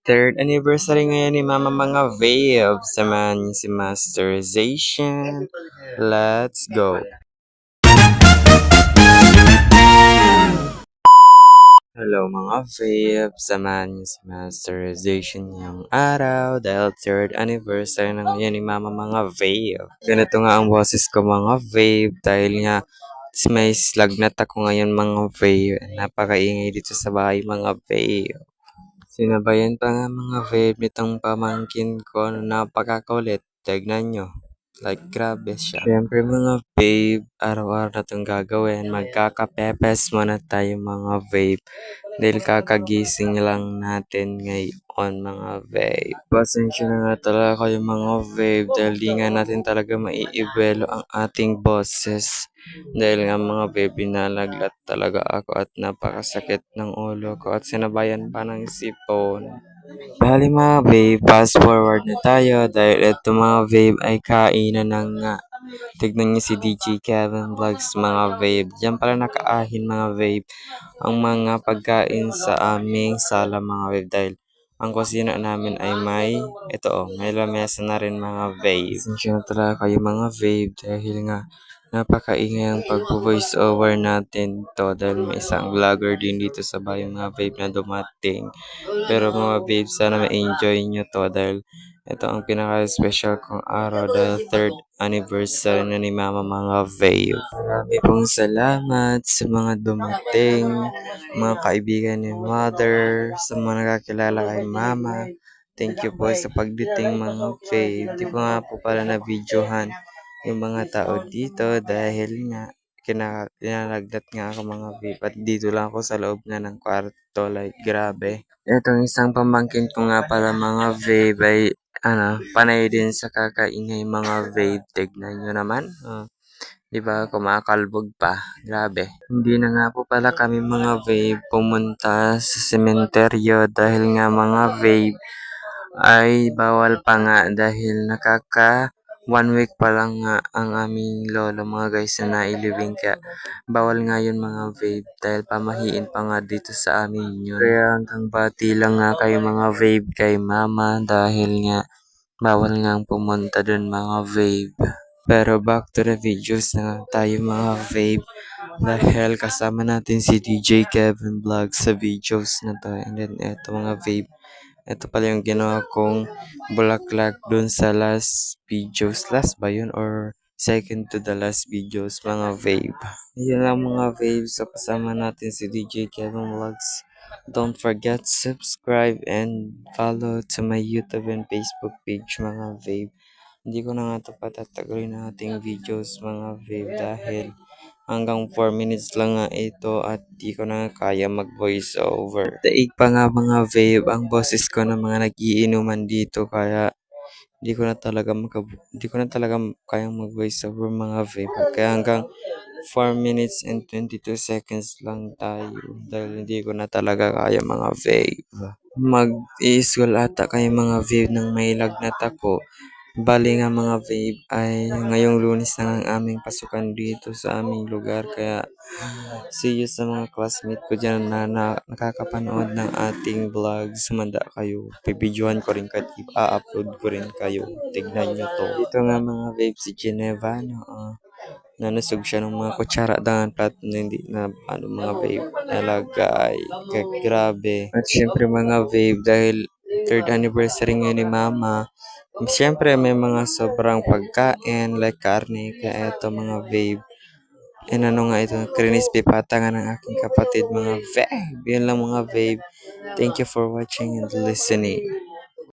Third anniversary ngayon ni Mama mga Vape. Samahan niyo si Masterization. Let's go! Hello mga Vape. Samahan niyo si Masterization ngayong araw dahil third anniversary na ngayon ni Mama mga Vape. Ganito nga ang boses ko mga Vape dahil nga may slagnat ako ngayon mga Vape. Napakaingay dito sa bahay mga Vape. Sinabayan pa nga mga vape nitong pamangkin ko na napakakulit. Tignan nyo. Like, grabe siya. Siyempre mga vape, araw-araw na itong gagawin. Magkakapepes muna tayo mga vape. Dahil kakagising lang natin ngayon mga vape. Pasensya na nga talaga kayo mga vape dahil di nga natin talaga maiibelo ang ating boses. Dahil nga mga vape, binalaglat talaga ako at napakasakit ng ulo ko at sinabayan pa ng sipon. Bali mga babe, fast forward na tayo dahil ito mga babe ay kainan na nga. Tignan niyo si DJ Kevin Vlogs mga babe. Diyan pala nakaahin mga babe ang mga pagkain sa aming sala mga babe dahil ang kusina namin ay may lamesa na rin mga babe. Sinsya na talaga kayo mga babe dahil nga napakaingay ang pag-voice over natin to dahil may isang vlogger din dito sa bahay mga babe na dumating. Pero mga babe, sana ma-enjoy nyo to dahil ito ang pinaka-special kong araw dahil third anniversary na ni Mama mga babe. Marami pong salamat sa mga dumating, mga kaibigan ni Mother, sa mga nakakilala kay Mama. Thank you po sa pagdating mga babe. Di ko nga po pala na-videohan yung mga tao dito dahil nga kinalagdat nga ako mga vape at dito lang ako sa loob nga ng kwarto like grabe. Itong isang pamangkin ko nga pala mga vape ay panay din sa kakaingay mga vape. Tignan nyo naman. Di ba kumakalbog pa? Grabe. Hindi na nga po pala kami mga vape pumunta sa sementeryo dahil nga mga vape ay bawal pa nga dahil 1 week pa lang nga ang aming lolo mga guys na nailibing kaya bawal nga yun mga vape dahil pamahiin pa nga dito sa amin yun. Kaya hanggang bati lang nga kayo mga vape kay mama dahil nga bawal nga pumunta dun mga vape. Pero back to the videos na nga tayo mga vape dahil kasama natin si DJ Kevin Vlog sa videos na to and then eto mga vape. Ito pala yung ginawa kong bulaklak dun sa last videos. Last ba yun? Or second to the last videos, mga vape. Yun lang mga vape. So, kasama natin si DJ Kevin Vlogs. Don't forget to subscribe and follow to my YouTube and Facebook page, mga vape. Hindi ko na nga ito patatagalin ng ating videos, mga vape, dahil hanggang 4 minutes lang nga ito at di ko na kaya mag-voice over. Daig pa nga mga vape ang boses ko ng mga nagiinuman dito kaya di ko na talaga kayang mag-voice over mga vape. Kaya hanggang 4 minutes and 22 seconds lang tayo dahil hindi ko na talaga kaya mga vape. Mag-i-school ata kayo mga vape ng may lagnat ako. Bali nga mga vape ay ngayong Lunes na ang aming pasukan dito sa aming lugar kaya see you sa mga classmate ko dyan na nakakapanood ng ating vlog. Sumanda kayo. Pibidyohan ko rin kayo. I-upload ko rin kayo. Tignan nyo to. Dito nga mga vape si Geneva. Nanusog siya ng mga kutsara dangan plat na hindi na mga vape nalagay. Grabe. At syempre mga vape dahil third anniversary ngayon ni Mama. Siyempre, may mga sobrang pagkain like karne. Kaya ito mga vape. And nga ito, crispy pata nga ng aking kapatid mga vape. Yun lang mga vape. Thank you for watching and listening.